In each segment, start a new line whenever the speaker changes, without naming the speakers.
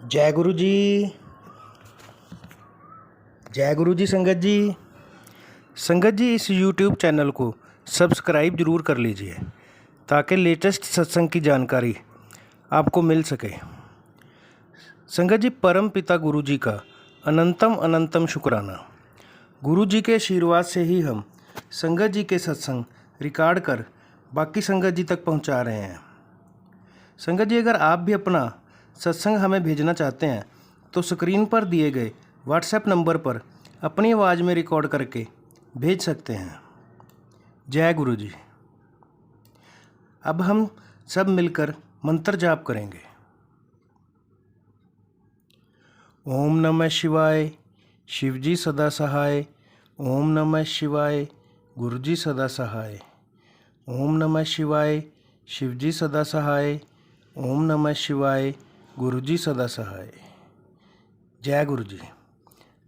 जय गुरु जी। जय गुरु जी। संगत जी इस YouTube चैनल को सब्सक्राइब ज़रूर कर लीजिए ताकि लेटेस्ट सत्संग की जानकारी आपको मिल सके। संगत जी, परम पिता गुरु जी का अनंतम अनंतम शुक्राना। गुरु जी के आशीर्वाद से ही हम संगत जी के सत्संग रिकॉर्ड कर बाकी संगत जी तक पहुंचा रहे हैं। संगत जी, अगर आप भी अपना सत्संग हमें भेजना चाहते हैं तो स्क्रीन पर दिए गए व्हाट्सएप नंबर पर अपनी आवाज़ में रिकॉर्ड करके भेज सकते हैं। जय गुरु जी। अब हम सब मिलकर मंत्र जाप करेंगे। ओम नमः शिवाय, शिव जी सदा सहाय। ओम नमः शिवाय, गुरु जी सदा सहाय। ओम नमः शिवाय, शिव जी सदा सहाय। ओम नमः शिवाय, गुरु जी सदा सहाय। जय गुरु जी।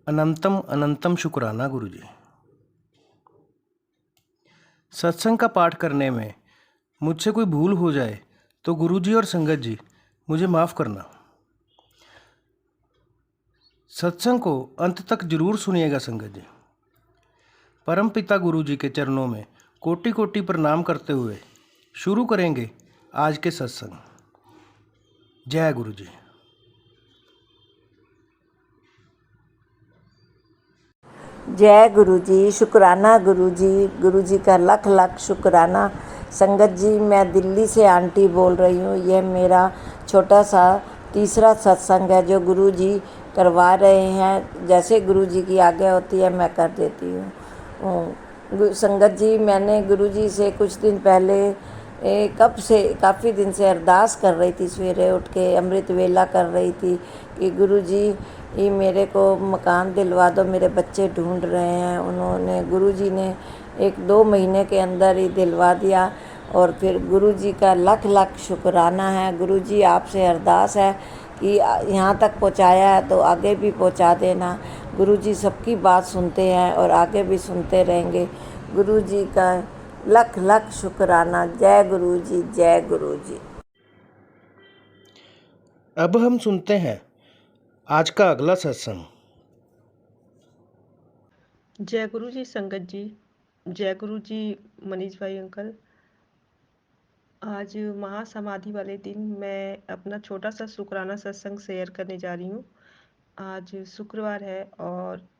अनंतम अनंतम शुक्राना गुरु जी। सत्संग का पाठ करने में मुझसे कोई भूल हो जाए तो गुरु जी और संगत जी मुझे माफ़ करना। सत्संग को अंत तक जरूर सुनिएगा संगत जी। परम पिता गुरु जी के चरणों में कोटि कोटि प्रणाम करते हुए शुरू करेंगे आज के सत्संग। जय गुरु जी।
जय गुरु जी। शुक्राना गुरु जी का लख लख शुक्राना। संगत जी, मैं दिल्ली से आंटी बोल रही हूँ। यह मेरा छोटा सा तीसरा सत्संग है जो गुरु जी करवा रहे हैं। जैसे गुरु जी की आज्ञा होती है मैं कर देती हूँ। संगत जी, मैंने गुरु जी से कुछ दिन पहले कब से काफ़ी दिन से अरदास कर रही थी। सवेरे उठ के अमृत वेला कर रही थी कि गुरु जी ये मेरे को मकान दिलवा दो, मेरे बच्चे ढूंढ रहे हैं। उन्होंने गुरु जी ने 1-2 महीने के अंदर ही दिलवा दिया। और फिर गुरु जी का लख लख शुक्राना है। गुरु जी आपसे अरदास है कि यहाँ तक पहुँचाया है तो आगे भी पहुँचा देना। गुरु जी सबकी बात सुनते हैं और आगे भी सुनते रहेंगे। गुरु जी का लख लख शुक्राना। जय गुरु जी, जय गुरु जी।
अब हम सुनते हैं आज का अगला सत्संग।
जय गुरु जी संगत जी। जय गुरु जी मनीष भाई अंकल। आज महासमाधि वाले दिन मैं अपना छोटा सा शुक्राना सत्संग शेयर करने जा रही हूँ। आज शुक्रवार है और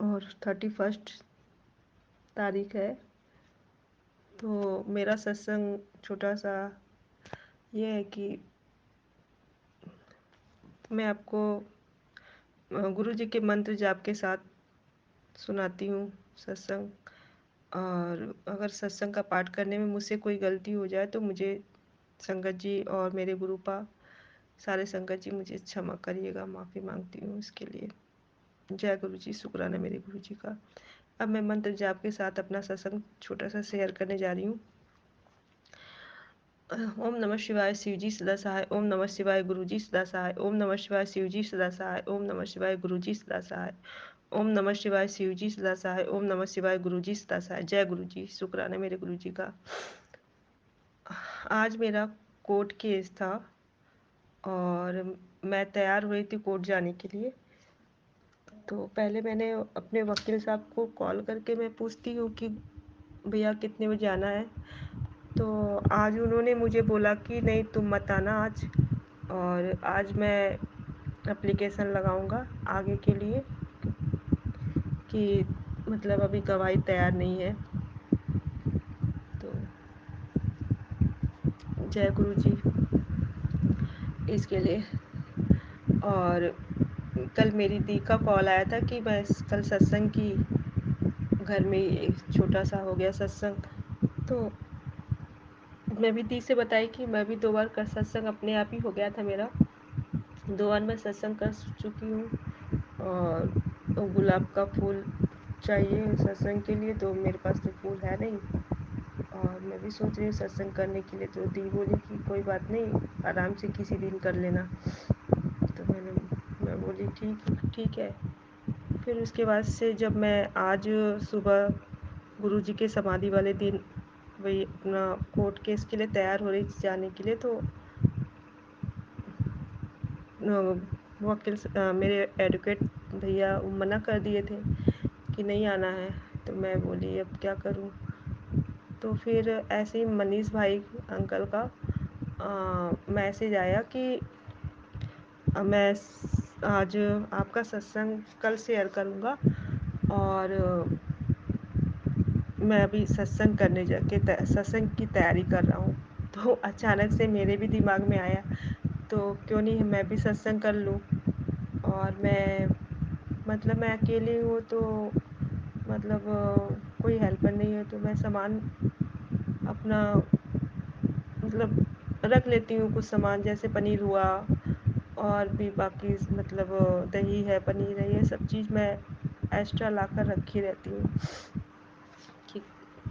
और 31 तारीख है। तो मेरा सत्संग छोटा सा ये है कि मैं आपको गुरु जी के मंत्र जाप के साथ सुनाती हूँ सत्संग। और अगर सत्संग का पाठ करने में मुझसे कोई गलती हो जाए तो मुझे संगत जी और मेरे गुरुपा सारे संगत जी मुझे क्षमा करिएगा, माफ़ी मांगती हूँ इसके लिए। जय गुरु जी। शुक्राना मेरे गुरु जी का। अब मैं मंत्र जाप के साथ अपना सत्संग छोटा सा शेयर करने जा रही हूँ। ओम नमः शिवाय, शिव जी सदा सहाय। ओम नमः शिवाय, गुरु जी सदा सहाय। ओम नमः शिवाय, शिव जी सदा सहाय। ओम नमः शिवाय, गुरु जी सदा सहाय। ओम नमः शिवाय, शिव जी सदा सहाय। ओम नमः शिवाय, गुरु जी सदा सहाय। जय गुरु जी। शुक्राना मेरे गुरु जी का। आज मेरा कोर्ट केस था और मैं तैयार हुई थी कोर्ट जाने के लिए। तो पहले मैंने अपने वकील साहब को कॉल करके मैं पूछती हूँ कि भैया कितने बजे आना है। तो आज उन्होंने मुझे बोला कि नहीं तुम मत आना आज, और आज मैं एप्लीकेशन लगाऊंगा आगे के लिए कि मतलब अभी गवाही तैयार नहीं है। तो जय गुरु जी इसके लिए। और कल मेरी दी का कॉल आया था कि मैं कल सत्संग की घर में एक छोटा सा हो गया सत्संग। तो मैं भी दी से बताई कि मैं भी 2 बार का सत्संग अपने आप ही हो गया था मेरा। 2 बार मैं सत्संग कर चुकी हूँ। और गुलाब का फूल चाहिए सत्संग के लिए, तो मेरे पास तो फूल है नहीं। और मैं भी सोच रही हूँ सत्संग करने के लिए। तो दी बोली कि कोई बात नहीं, आराम से किसी दिन कर लेना। तो मैं बोली ठीक है। फिर उसके बाद से जब मैं आज सुबह गुरु जी के समाधि वाले दिन वही अपना कोर्ट केस के लिए तैयार हो रही थी जाने के लिए, तो मेरे एडवोकेट भैया मना कर दिए थे कि नहीं आना है। तो मैं बोली अब क्या करूं। तो फिर ऐसे ही मनीष भाई अंकल का मैसेज आया कि मैं आज आपका सत्संग कल शेयर करूंगा, और मैं अभी सत्संग करने सत्संग की तैयारी कर रहा हूँ। तो अचानक से मेरे भी दिमाग में आया, तो क्यों नहीं मैं भी सत्संग कर लूँ। और मैं अकेली हूँ, तो मतलब कोई हेल्पर नहीं है, तो मैं सामान अपना मतलब रख लेती हूँ, कुछ सामान जैसे पनीर हुआ, और भी बाकी मतलब दही है, पनीर है, ये सब चीज़ मैं एक्स्ट्रा लाकर रखी रहती हूँ कि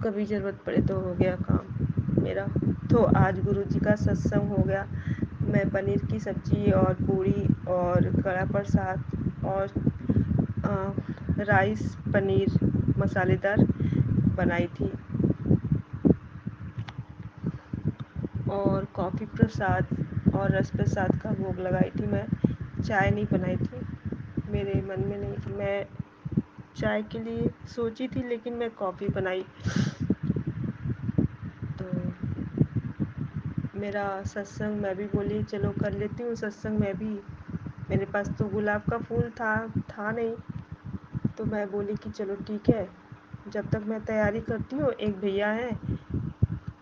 कभी ज़रूरत पड़े तो हो गया काम मेरा। तो आज गुरुजी का सत्संग हो गया। मैं पनीर की सब्ज़ी और पूड़ी और कड़ा प्रसाद और राइस पनीर मसालेदार बनाई थी, और कॉफ़ी प्रसाद और रस प्रसाद का भोग लगाई थी। मैं चाय नहीं बनाई थी, मेरे मन में नहीं थी। मैं चाय के लिए सोची थी, लेकिन मैं कॉफ़ी बनाई। तो मेरा सत्संग मैं भी बोली चलो कर लेती हूँ सत्संग मैं भी। मेरे पास तो गुलाब का फूल था नहीं, तो मैं बोली कि चलो ठीक है, जब तक मैं तैयारी करती हूँ, एक भैया हैं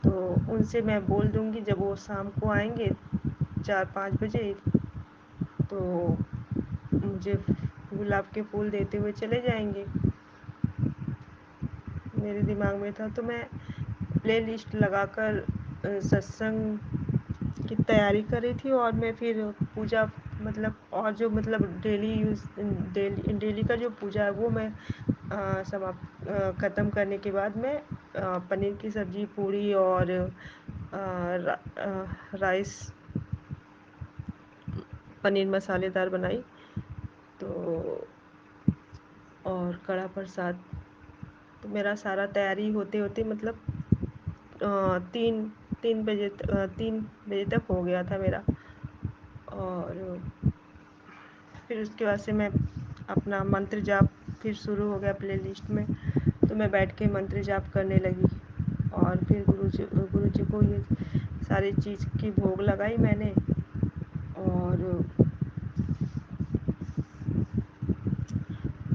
तो उनसे मैं बोल दूँगी, जब वो शाम को आएंगे 4-5 बजे, तो मुझे गुलाब के फूल देते हुए चले जाएंगे। मेरे दिमाग में था, तो मैं प्ले लिस्ट लगाकर सत्संग की तैयारी कर रही थी, और मैं फिर पूजा मतलब और जो मतलब डेली का जो पूजा है वो मैं ख़त्म करने के बाद मैं पनीर की सब्ज़ी, पूड़ी और राइस पनीर मसालेदार बनाई, तो और कड़ा प्रसाद। तो मेरा सारा तैयारी होते होते मतलब 3 बजे तक हो गया था मेरा। और फिर उसके बाद से मैं अपना मंत्र जाप फिर शुरू हो गया प्ले लिस्ट में, तो मैं बैठ के मंत्र जाप करने लगी। और फिर गुरु जी को ये सारी चीज़ की भोग लगाई मैंने। और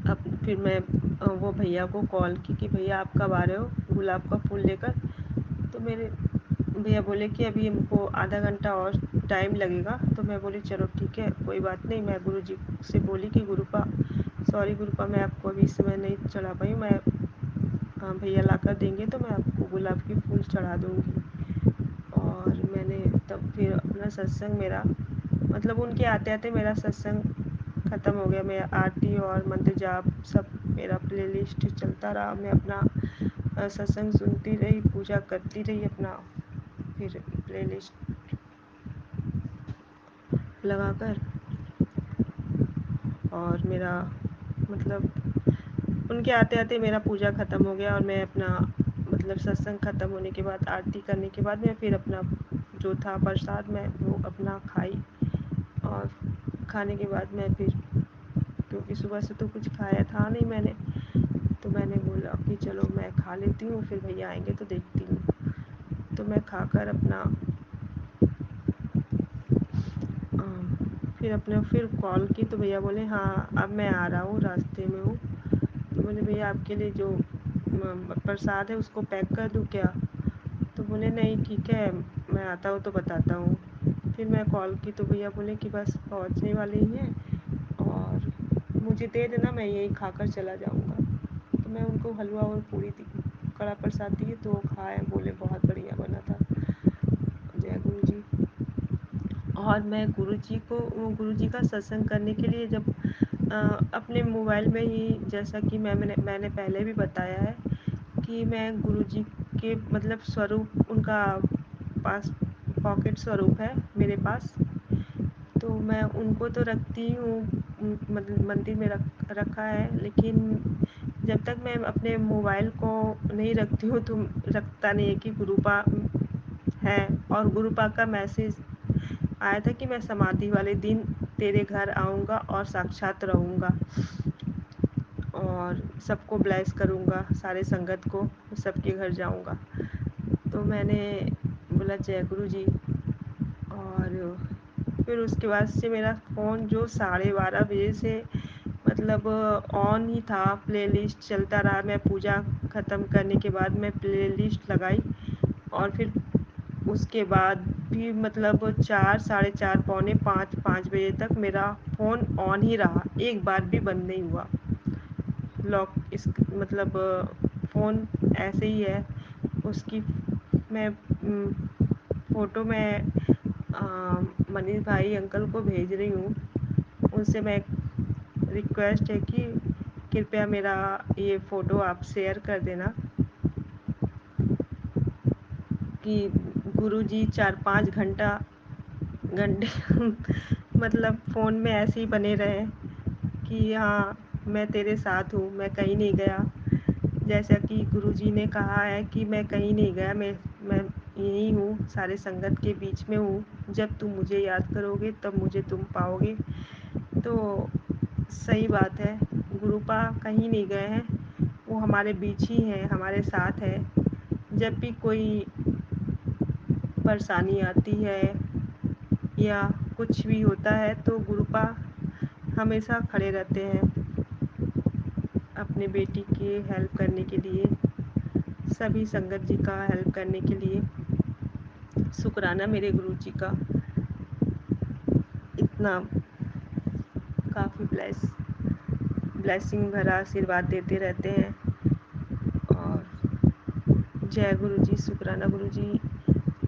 अब फिर मैं वो भैया को कॉल की कि भैया आप कब आ रहे हो गुलाब का फूल लेकर। तो मेरे भैया बोले कि अभी हमको आधा घंटा और टाइम लगेगा। तो मैं बोली चलो ठीक है, कोई बात नहीं। मैं गुरुजी से बोली कि गुरुपा सॉरी गुरुपा, मैं आपको अभी इस समय नहीं चढ़ा पाई, मैं भैया ला कर देंगे तो मैं आपको गुलाब के फूल चढ़ा दूँगी। और मैंने तब फिर अपना सत्संग मेरा मतलब उनके आते आते मेरा सत्संग ख़त्म हो गया। मैं आरती और मंत्र जाप सब मेरा प्ले लिस्ट चलता रहा। मैं अपना सत्संग सुनती रही, पूजा करती रही अपना। फिर प्ले लिस्ट लगाकर, और मेरा मतलब उनके आते आते मेरा पूजा ख़त्म हो गया। और मैं अपना मतलब सत्संग ख़त्म होने के बाद, आरती करने के बाद, मैं फिर अपना जो था प्रसाद मैं वो अपना खाई। और खाने के बाद मैं फिर, क्योंकि सुबह से तो कुछ खाया था नहीं मैंने, तो मैंने बोला कि चलो मैं खा लेती हूँ, फिर भैया आएंगे तो देखती हूँ। तो मैं खाकर अपना फिर कॉल की, तो भैया बोले हाँ अब मैं आ रहा हूँ, रास्ते में हूँ। तो बोले भैया आपके लिए जो प्रसाद है उसको पैक कर दूँ क्या। तो बोले नहीं ठीक है, मैं आता हूँ तो बताता हूँ। फिर मैं कॉल की तो भैया बोले कि बस पहुँचने वाले ही हैं, और मुझे दे देना, मैं यही खाकर चला जाऊँगा। तो मैं उनको हलवा और पूड़ी दी, कड़ा प्रसाद दिए, तो वो खाए, बोले बहुत बढ़िया बना था, जय गुरु जी। और मैं गुरुजी का सत्संग करने के लिए जब अपने मोबाइल में ही, जैसा कि मैंने पहले भी बताया है कि मैं गुरुजी के मतलब स्वरूप उनका पास पॉकेट स्वरूप है मेरे पास, तो मैं उनको तो रखती हूँ, मतलब मंदिर में रखा है, लेकिन जब तक मैं अपने मोबाइल को नहीं रखती हूँ तो रखता नहीं है कि गुरुपा है। और गुरुपा का मैसेज आया था कि मैं समाधि वाले दिन तेरे घर आऊँगा और साक्षात रहूँगा और सबको ब्लेस करूँगा, सारे संगत को, सबके घर जाऊँगा। तो मैंने बोला जय गुरु जी। और फिर उसके बाद से मेरा फ़ोन जो 12:30 बजे से मतलब ऑन ही था, प्लेलिस्ट चलता रहा। मैं पूजा ख़त्म करने के बाद मैं प्लेलिस्ट लगाई और फिर उसके बाद भी मतलब 4, साढ़े 4, पौने 5, 5 बजे तक मेरा फ़ोन ऑन ही रहा, एक बार भी बंद नहीं हुआ। लॉक इस मतलब फ़ोन ऐसे ही है। उसकी मैं फ़ोटो मैं मनीष भाई अंकल को भेज रही हूँ। उनसे मैं रिक्वेस्ट है कि कृपया मेरा ये फ़ोटो आप शेयर कर देना कि गुरुजी 4-5 घंटे मतलब फ़ोन में ऐसे ही बने रहें कि हाँ, मैं तेरे साथ हूँ, मैं कहीं नहीं गया। जैसा कि गुरुजी ने कहा है कि मैं कहीं नहीं गया, मैं यहीं हूँ, सारे संगत के बीच में हूँ। जब तुम मुझे याद करोगे तब मुझे तुम पाओगे। तो सही बात है, गुरुपा कहीं नहीं गए हैं, वो हमारे बीच ही हैं, हमारे साथ हैं। जब भी कोई परेशानी आती है या कुछ भी होता है तो गुरुपा हमेशा खड़े रहते हैं अपनी बेटी की हेल्प करने के लिए, सभी संगत जी का हेल्प करने के लिए। शुक्राना मेरे गुरुजी का, इतना काफ़ी ब्लेसिंग भरा आशीर्वाद देते रहते हैं। और जय गुरुजी, शुक्राना गुरुजी।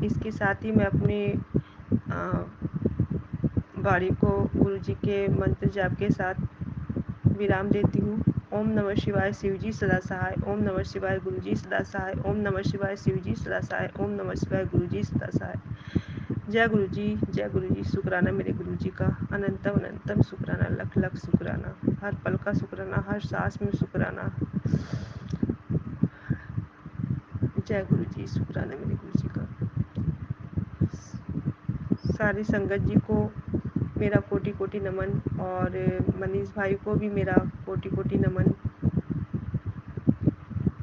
इसके साथ ही मैं अपने वाणी को गुरुजी के मंत्र जाप के साथ विराम देती हूँ। ओम नमः शिवाय, शिवजी सदा सहाय। ओम नमः शिवाय, गुरुजी सदा सहाय। ओम नमः शिवाय, शिवजी सदा सहाय। ओम नमः शिवाय, गुरुजी सदा सहाय। जय गुरुजी, शुक्राना मेरे गुरुजी का, अनंतम अनंतम शुक्राना, लख लख शुक्राना, हर पल का शुक्राना, हर सांस में शुक्राना। जय गुरुजी, शुक्राना मेरे गुरुजी का। सारी संगत जी को मेरा कोटि कोटि नमन और मनीष भाई को भी मेरा कोटि कोटि नमन।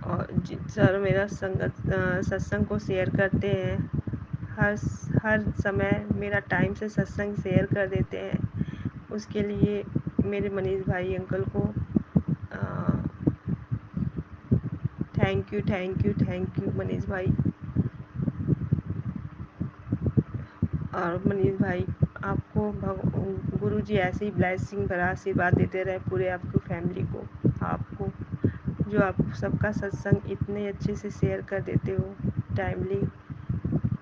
और सर मेरा सत्संग को शेयर करते हैं, हर समय मेरा टाइम से सत्संग शेयर कर देते हैं। उसके लिए मेरे मनीष भाई अंकल को थैंक यू मनीष भाई। और मनीष भाई आपको गुरुजी ऐसे ही ब्लेसिंग भरा आशीर्वाद देते रहे पूरे आपकी फैमिली को, आपको जो आप सबका सत्संग इतने अच्छे से शेयर कर देते हो टाइमली।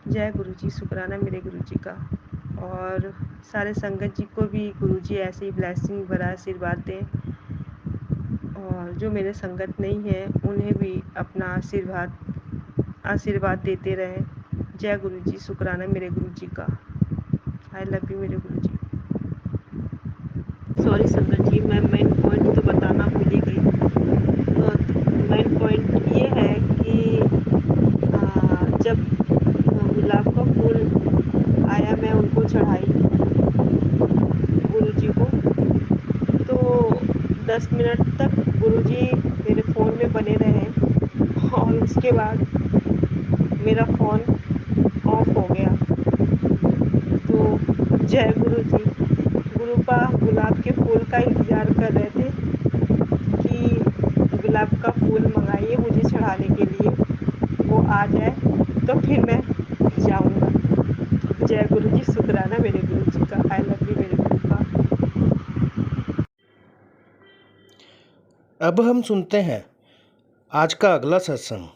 जय गुरुजी, शुक्राना मेरे गुरुजी का। और सारे संगत जी को भी गुरुजी ऐसे ही ब्लेसिंग भरा आशीर्वाद दें। और जो मेरे संगत नहीं है उन्हें भी अपना आशीर्वाद देते रहें। जय गुरुजी, शुक्राना मेरे गुरुजी का। आई लव यू मेरे गुरुजी। सॉरी संगत जी, मैं मेन पॉइंट तो बताना भूल ही गई। मेन पॉइंट ये है कि जब गुलाब का फूल आया मैं उनको चढ़ाई गुरुजी को, तो 10 मिनट तक गुरुजी मेरे फ़ोन में बने रहे और उसके बाद मेरा फ़ोन ऑफ हो गया। तो जय गुरुजी, गुरुपा गुलाब के फूल का इंतज़ार कर रहे थे कि गुलाब का फूल मंगाइए मुझे चढ़ाने के लिए, वो आ जाए तो फिर मैं जाऊँगा। जय गुरुजी, शुक्राना मेरे गुरुजी का। आई लव यू मेरे गुरुपा।
अब हम सुनते हैं आज का अगला सत्संग।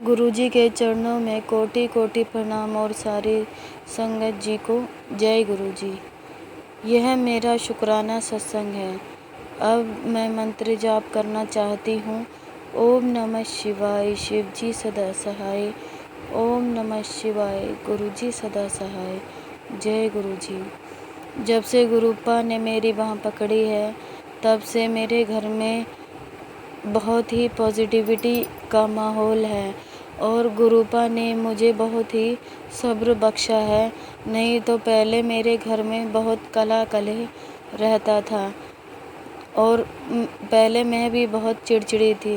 गुरुजी के चरणों में कोटि कोटि प्रणाम और सारी संगत जी को जय गुरुजी। यह मेरा शुक्राना सत्संग है। अब मैं मंत्र जाप करना चाहती हूँ। ओम नमः शिवाय, शिवजी सदा सहाय। ओम नमः शिवाय, गुरुजी सदा सहाय। जय गुरुजी। जब से गुरुपा ने मेरी बाँह पकड़ी है तब से मेरे घर में बहुत ही पॉजिटिविटी का माहौल है और गुरुपा ने मुझे बहुत ही सब्र बख्शा है। नहीं तो पहले मेरे घर में बहुत कला कलह रहता था और पहले मैं भी बहुत चिड़चिड़ी थी।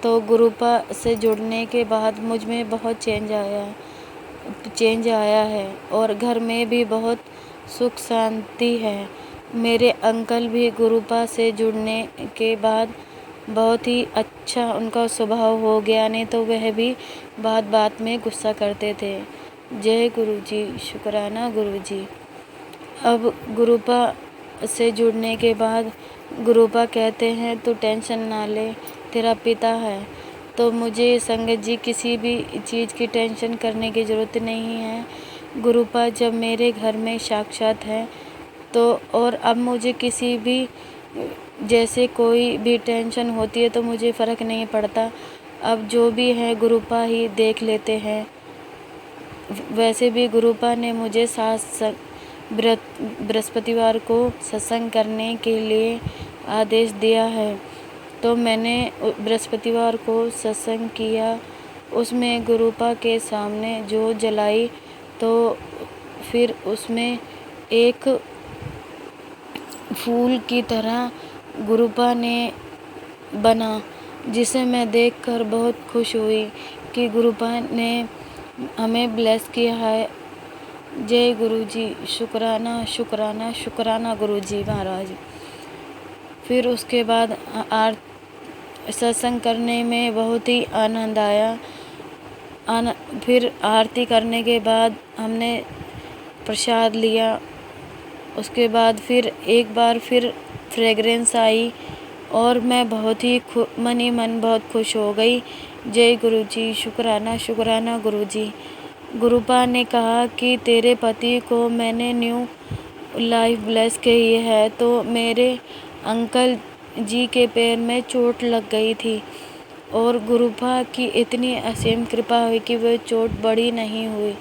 तो गुरुपा से जुड़ने के बाद मुझ में बहुत चेंज आया है और घर में भी बहुत सुख शांति है। मेरे अंकल भी गुरुपा से जुड़ने के बाद बहुत ही अच्छा उनका स्वभाव हो गया, नहीं तो वह भी बात बात में गुस्सा करते थे। जय गुरुजी, शुक्राना गुरुजी। अब गुरुपा से जुड़ने के बाद गुरुपा कहते हैं तू टेंशन ना ले, तेरा पिता है। तो मुझे संगत जी किसी भी चीज़ की टेंशन करने की ज़रूरत नहीं है। गुरुपा जब मेरे घर में साक्षात है तो और अब मुझे किसी भी जैसे कोई भी टेंशन होती है तो मुझे फ़र्क नहीं पड़ता। अब जो भी है गुरुपा ही देख लेते हैं। वैसे भी गुरुपा ने मुझे बृहस्पतिवार को सत्संग करने के लिए आदेश दिया है, तो मैंने बृहस्पतिवार को सत्संग किया। उसमें गुरुपा के सामने जो जलाई तो फिर उसमें एक फूल की तरह गुरुपा ने बना, जिसे मैं देखकर बहुत खुश हुई कि गुरुपा ने हमें ब्लेस किया है। जय गुरुजी, शुक्राना शुक्राना शुक्राना गुरुजी महाराज। फिर उसके बाद सत्संग करने में बहुत ही आनंद आया। फिर आरती करने के बाद हमने प्रसाद लिया। उसके बाद फिर एक बार फिर फ्रेगरेंस आई और मैं बहुत ही मन ही मन बहुत खुश हो गई। जय गुरुजी, शुक्राना शुक्राना गुरुजी। गुरुपा ने कहा कि तेरे पति को मैंने न्यू लाइफ ब्लेस की है, तो मेरे अंकल जी के पैर में चोट लग गई थी और गुरुपा की इतनी असीम कृपा हुई कि वह चोट बड़ी नहीं हुई।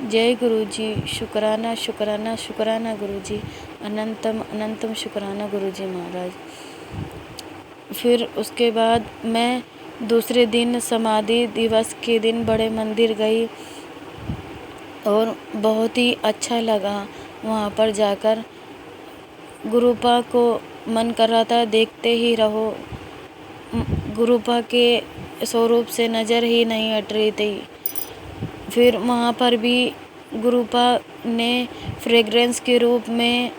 जय गुरुजी, शुक्राना शुक्राना शुक्राना गुरुजी। अनंतम अनंतम शुक्राना गुरुजी महाराज। फिर उसके बाद मैं दूसरे दिन समाधि दिवस के दिन बड़े मंदिर गई और बहुत ही अच्छा लगा वहाँ पर जाकर। गुरुपा को मन कर रहा था देखते ही रहो, गुरुपा के स्वरूप से नज़र ही नहीं हट रही थी। फिर वहाँ पर भी गुरुपा ने फ्रेगरेंस के रूप में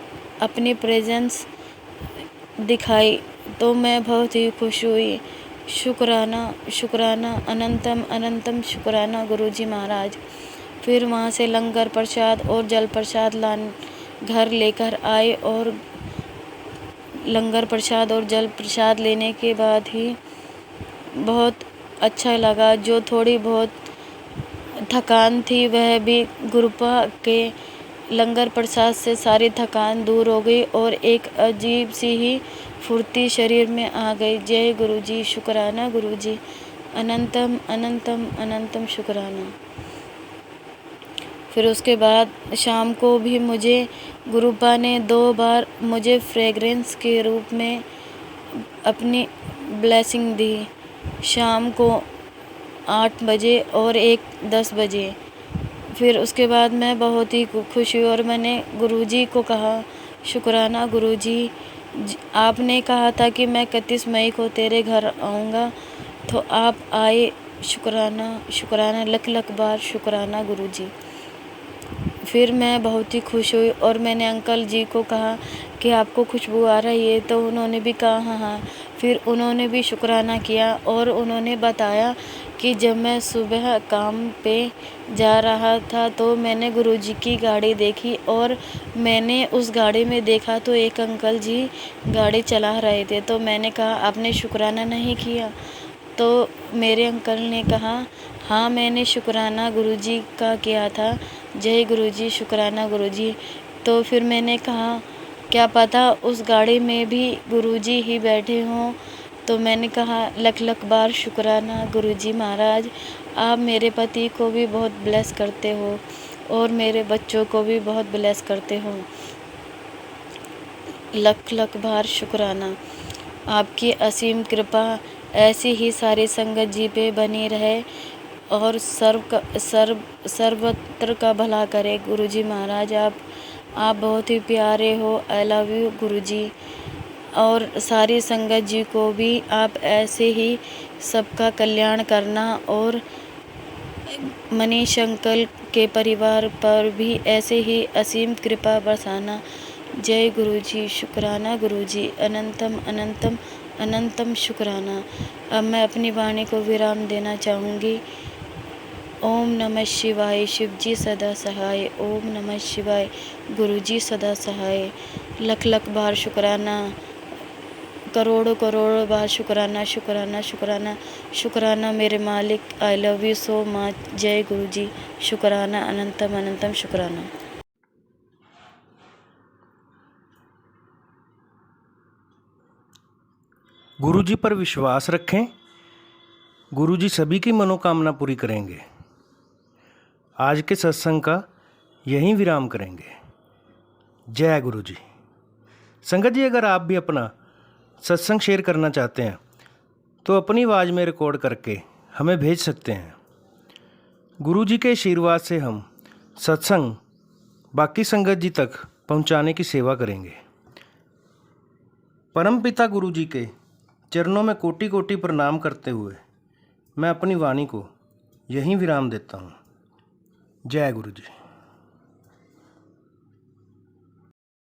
अपनी प्रेजेंस दिखाई, तो मैं बहुत ही खुश हुई। शुक्राना शुक्राना अनंतम अनंतम शुक्राना गुरुजी महाराज। फिर वहाँ से लंगर प्रसाद और जल प्रसाद घर लेकर आए और लंगर प्रसाद और जल प्रसाद लेने के बाद ही बहुत अच्छा लगा। जो थोड़ी बहुत थकान थी वह भी गुरुपा के लंगर प्रसाद से सारी थकान दूर हो गई और एक अजीब सी ही फुर्ती शरीर में आ गई। जय गुरुजी, शुक्राना गुरुजी। अनंतम अनंतम अनंतम शुक्राना। फिर उसके बाद शाम को भी मुझे गुरुपा ने 2 बार मुझे फ्रेगरेंस के रूप में अपनी ब्लेसिंग दी। शाम को 8 बजे और एक 10 बजे। फिर उसके बाद मैं बहुत ही खुश हुई और मैंने गुरुजी को कहा, शुक्राना गुरुजी, आपने कहा था कि मैं 31 मई को तेरे घर आऊँगा, तो आप आए। शुक्राना शुक्राना लख लख बार शुक्राना गुरुजी। फिर मैं बहुत ही खुश हुई और मैंने अंकल जी को कहा कि आपको खुशबू आ रही है, तो उन्होंने भी कहा हाँ हाँ। फिर उन्होंने भी शुक्राना किया और उन्होंने बताया कि जब मैं सुबह काम पे जा रहा था तो मैंने गुरुजी की गाड़ी देखी और मैंने उस गाड़ी में देखा तो एक अंकल जी गाड़ी चला रहे थे। तो मैंने कहा आपने शुक्राना नहीं किया? तो मेरे अंकल ने कहा हाँ मैंने शुक्राना गुरुजी का किया था। जय गुरुजी, शुक्राना गुरुजी। तो फिर मैंने कहा क्या पता उस गाड़ी में भी गुरुजी ही बैठे हों। तो मैंने कहा लख लख बार शुक्राना गुरुजी महाराज, आप मेरे पति को भी बहुत ब्लेस करते हो और मेरे बच्चों को भी बहुत ब्लेस करते हो। लख लख बार शुक्राना। आपकी असीम कृपा ऐसी ही सारी संगत जी पे बनी रहे और सर्वत्र का भला करे। गुरुजी महाराज आप बहुत ही प्यारे हो। आई लव यू गुरुजी। और सारी संगत जी को भी आप ऐसे ही सबका कल्याण करना और मनीष अंकल के परिवार पर भी ऐसे ही असीम कृपा बरसाना। जय गुरुजी। शुक्राना गुरुजी। अनंतम अनंतम अनंतम शुक्राना। अब मैं अपनी वाणी को विराम देना चाहूँगी। ओम नमः शिवाय। शिवजी सदा सहाय। ओम नमः शिवाय। गुरुजी सदा सहाय। लख लख बार शुक्राना। करोड़ों करोड़ों बार शुक्राना शुक्राना शुक्राना शुक्राना मेरे मालिक। I love you so much. जय गुरुजी। शुक्राना अनंतम अनंतम शुक्राना।
गुरुजी पर विश्वास रखें। गुरुजी सभी की मनोकामना पूरी करेंगे। आज के सत्संग का यहीं विराम करेंगे। जय गुरुजी। संगत जी, अगर आप भी अपना सत्संग शेयर करना चाहते हैं तो अपनी आवाज़ में रिकॉर्ड करके हमें भेज सकते हैं। गुरुजी के आशीर्वाद से हम सत्संग बाकी संगत जी तक पहुंचाने की सेवा करेंगे। परमपिता गुरुजी के चरणों में कोटि कोटि प्रणाम करते हुए मैं अपनी वाणी को यहीं विराम देता हूँ। जय गुरुजी।